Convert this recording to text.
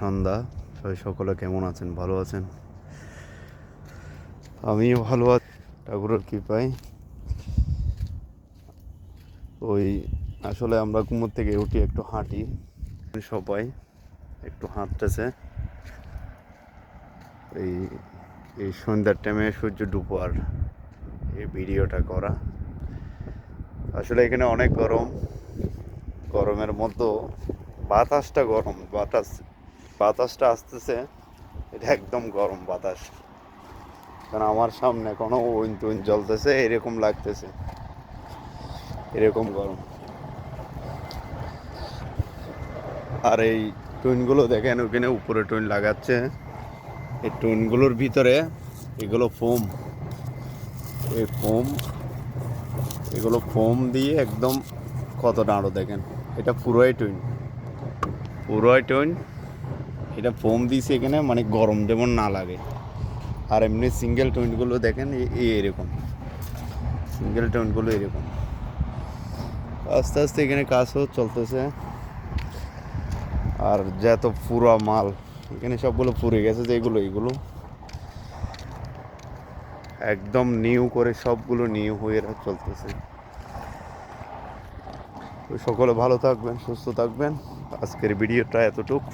সন্ধ্যা। সকলে কেমন আছেন? ভালো আছেন? আমিও ভালো আছি ঠাকুরের কৃপায়। ওই আসলে আমরা ঘুমোর থেকে উঠি একটু হাঁটি, সবাই একটু হাঁটতেছে। এই এই সন্ধ্যার টাইমে সূর্য ডুবার এই ভিডিওটা করা। আসলে এখানে অনেক গরম, গরমের মধ্যে বাতাসটা গরম, বাতাসটা আসতেছে, এটা একদম গরম বাতাস। কারণ আমার সামনে কোনো উইন টুইন জ্বলতেছে, এরকম লাগতেছে, এরকম গরম। আর এই টুইনগুলো দেখেন, ওখানে উপরে টুইন লাগাচ্ছে, এই টুইনগুলোর ভিতরে এগুলো ফোম, এই ফোম, এগুলো ফোম দিয়ে একদম কত দাঁড়ো দেখেন। এটা পুরোই টুইন, পুরোই টুইন। এটা ফোম দিয়েছে এখানে, মানে গরম যেমন না লাগে। আর এমনি সিঙ্গেল টুইনগুলো দেখেন এরকম, সিঙ্গেল টুইনগুলো এরকম। আস্তে আস্তে এখানে কাজও চলতেছে। আর যত পুরা মাল এখানে সবগুলো পুড়ে গেছে, যে এগুলো একদম নিউ করে সবগুলো নিউ হয়ে চলতেছে। সকলে ভালো থাকবেন, সুস্থ থাকবেন। আজকের ভিডিওটা এতটুকু।